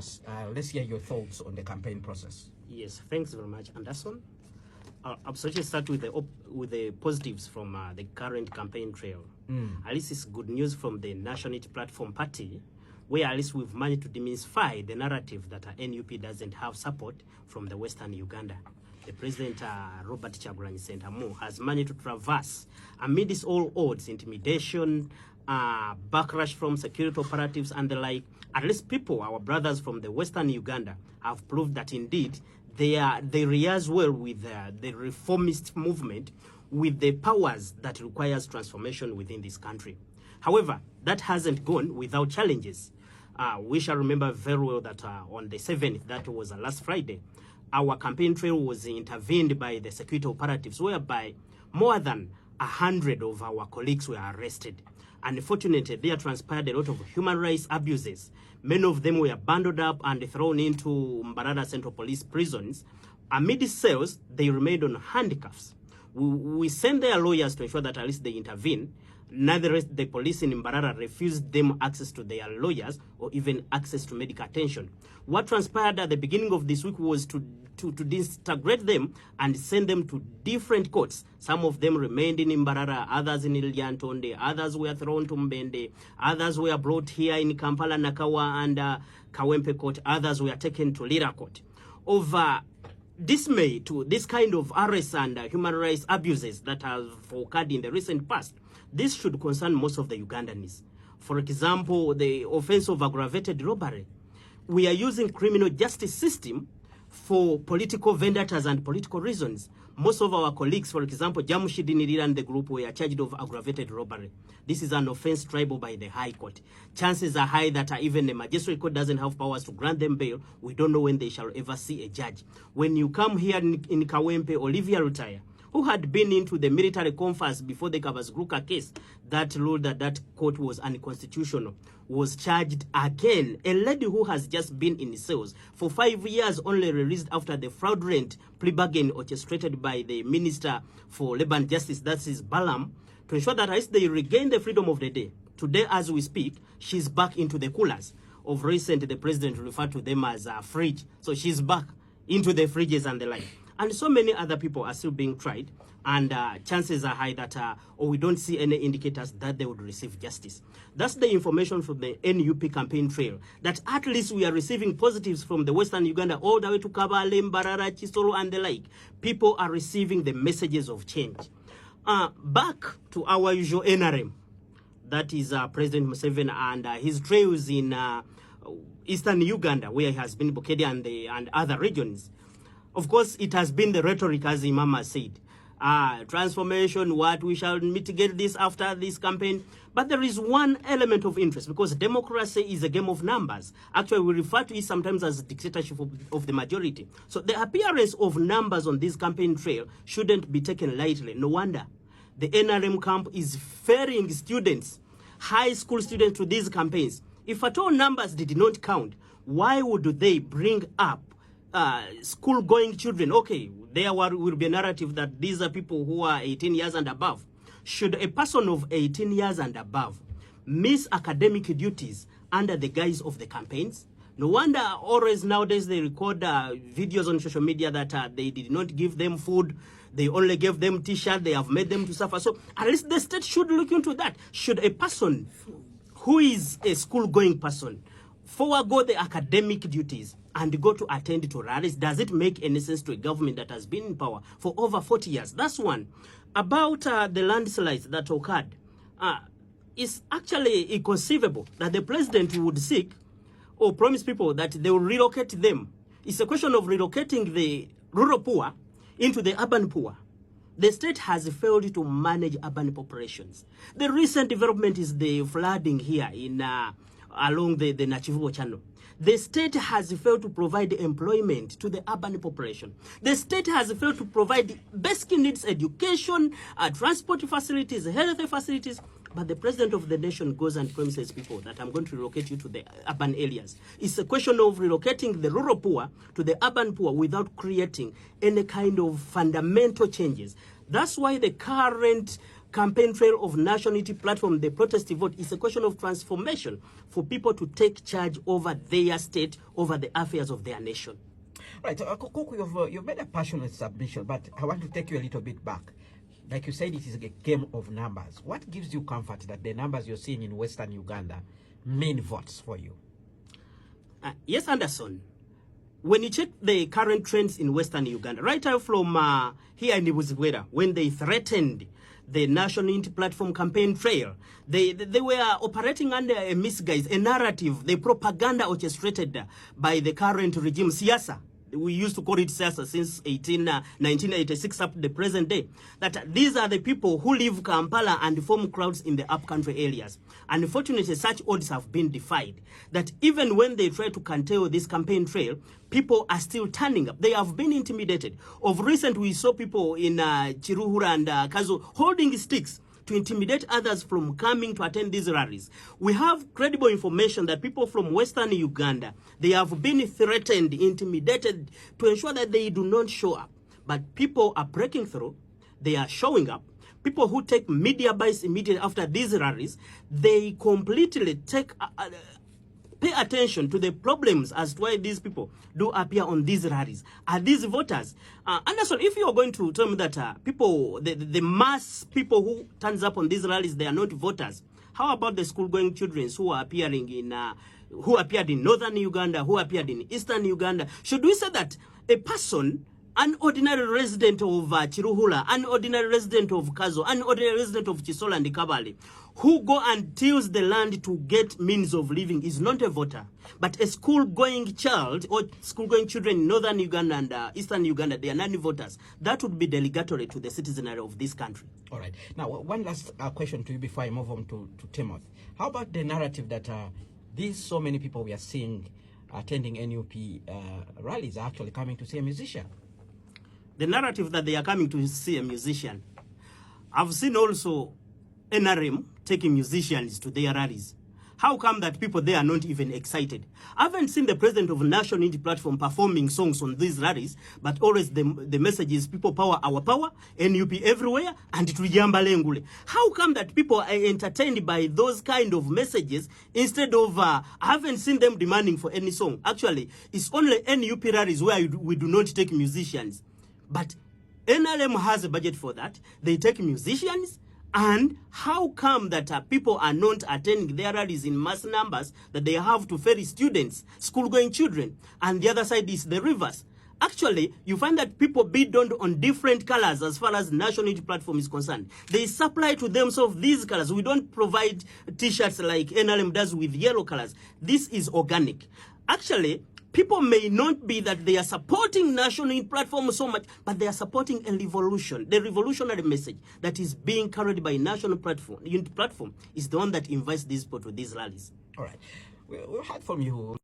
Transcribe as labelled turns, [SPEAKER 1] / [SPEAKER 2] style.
[SPEAKER 1] Amos. Let's hear your thoughts on the campaign process.
[SPEAKER 2] Yes, thanks very much, Anderson. I'll absolutely start with the positives from the current campaign trail. At least it's good news from the National Unity Platform Party, where at least we've managed to demystify the narrative that NUP doesn't have support from the Western Uganda. The President, Robert KYAGULANYI SENTAMU, has managed to traverse, amidst all odds, intimidation, backlash from security operatives and the like. At least people, our brothers from the Western Uganda, have proved that indeed they rehearse well with the reformist movement, with the powers that requires transformation within this country. However, that hasn't gone without challenges. We shall remember very well that on the 7th, that was last Friday, our campaign trail was intervened by the security operatives, whereby more than 100 of our colleagues were arrested. Unfortunately, there transpired a lot of human rights abuses. Many of them were bundled up and thrown into Mbarara Central Police prisons. Amid cells, they remained on handcuffs. We sent their lawyers to ensure that at least they intervene. Neither the police in Mbarara refused them access to their lawyers or even access to medical attention. What transpired at the beginning of this week was to disintegrate them and send them to different courts. Some of them remained in Mbarara, others in Lyantonde, others were thrown to Mbende, others were brought here in Kampala, Nakawa and Kawempe court, others were taken to Lira court. Over dismay to this kind of arrests and human rights abuses that have occurred in the recent past, this should concern most of the Ugandans. For example, the offense of aggravated robbery. We are using criminal justice system for political vendettas and political reasons. Most of our colleagues, for example, Jamushid Nirira and the group, were charged of aggravated robbery. This is an offense triable by the High Court. Chances are high that even the Magistrate Court doesn't have powers to grant them bail. We don't know when they shall ever see a judge. When you come here in Kawempe, Olivia Rutaya, who had been into the military conference before the Kabazgruka case that ruled that that court was unconstitutional, was charged again. A lady who has just been in cells for 5 years, only released after the fraudulent plea bargain orchestrated by the Minister for Labor and Justice, that is Balam, to ensure that as they regain the freedom of the day. Today, as we speak, she's back into the coolers. Of recent, the president referred to them as a fridge. So she's back into the fridges and the like. And so many other people are still being tried, and chances are high that or we don't see any indicators that they would receive justice. That's the information from the NUP campaign trail, that at least we are receiving positives from the Western Uganda all the way to Kabale, Mbarara, Chisoro and the like. People are receiving the messages of change. Back to our usual NRM, that is President Museveni and his trails in Eastern Uganda, where he has been blockaded and other regions. Of course, it has been the rhetoric, as Imam said. Transformation, what we shall mitigate this after this campaign. But there is one element of interest, because democracy is a game of numbers. Actually, we refer to it sometimes as dictatorship of the majority. So the appearance of numbers on this campaign trail shouldn't be taken lightly. No wonder the NRM camp is ferrying students, high school students, to these campaigns. If at all numbers did not count, why would they bring up school-going children? Okay, there will be a narrative that these are people who are 18 years and above. Should a person of 18 years and above miss academic duties under the guise of the campaigns? No wonder always nowadays they record videos on social media that they did not give them food, they only gave them t-shirt, they have made them to suffer. So at least the state should look into that. Should a person who is a school-going person forego the academic duties and go to attend to rallies? Does it make any sense to a government that has been in power for over 40 years? That's one. About the landslides that occurred, it's actually inconceivable that the president would seek or promise people that they will relocate them. It's a question of relocating the rural poor into the urban poor. The state has failed to manage urban populations. The recent development is the flooding here in along the Nachivuo channel. The state has failed to provide employment to the urban population. The state has failed to provide basic needs, education, transport facilities, health facilities. But the president of the nation goes and promises people that I'm going to relocate you to the urban areas. It's a question of relocating the rural poor to the urban poor without creating any kind of fundamental changes. That's why the current campaign trail of National Unity Platform, the protest vote, is a question of transformation for people to take charge over their state, over the affairs of their nation.
[SPEAKER 1] Right, Kuuku, you've made a passionate submission, but I want to take you a little bit back. Like you said, it is a game of numbers. What gives you comfort that the numbers you're seeing in Western Uganda mean votes for you?
[SPEAKER 2] Yes, Anderson. When you check the current trends in Western Uganda, right out from here in Ibuzigwera, when they threatened the National Unity Platform campaign trail, they were operating under a misguise, a narrative, the propaganda orchestrated by the current regime, Siasa. We used to call it Siasa since 1986 up to the present day, that these are the people who leave Kampala and form crowds in the upcountry areas. Unfortunately, such odds have been defied, that even when they try to curtail this campaign trail, people are still turning up. They have been intimidated. Of recent, we saw people in Chiruhura and Kazo holding sticks to intimidate others from coming to attend these rallies. We have credible information that people from Western Uganda, they have been threatened, intimidated to ensure that they do not show up. But people are breaking through. They are showing up. People who take media bites immediately after these rallies, they completely take pay attention to the problems as to why these people do appear on these rallies. Are these voters? Anderson, if you are going to tell me that people, the mass people who turns up on these rallies, they are not voters, how about the school-going children who are appearing in, who appeared in northern Uganda, who appeared in eastern Uganda? Should we say that a person, an ordinary resident of Chiruhula, an ordinary resident of Kazo, an ordinary resident of Chisola and Kabale, who go and tills the land to get means of living, is not a voter? But a school-going child or school-going children in northern Uganda and eastern Uganda, they are non-voters. That would be delegatory to the citizenry of this country. All right.
[SPEAKER 1] Now, one last question to you before I move on to Timothy. How about the narrative that these so many people we are seeing attending NUP rallies are actually coming to see a musician?
[SPEAKER 2] The narrative that they are coming to see a musician. I've seen also NRM taking musicians to their rallies. How come that people there are not even excited? I haven't seen the president of National Unity Platform performing songs on these rallies, but always the message is people power, our power, NUP everywhere, and Tujamba Lengule. How come that people are entertained by those kind of messages instead of, I haven't seen them demanding for any song. Actually, it's only NUP rallies where we do not take musicians. But NRM has a budget for that. They take musicians. And how come that people are not attending their rallies in mass numbers, that they have to ferry students, school-going children, and the other side is the rivers? Actually, you find that people bid on different colors as far as National Unity Platform is concerned. They supply to themselves these colors. We don't provide t-shirts like NRM does with yellow colors. This is organic. Actually, people may not be that they are supporting National Unity Platform so much, but they are supporting a revolution. The revolutionary message that is being carried by National Unity Platform is the one that invites these people to these rallies.
[SPEAKER 1] All right. We'll heard from you.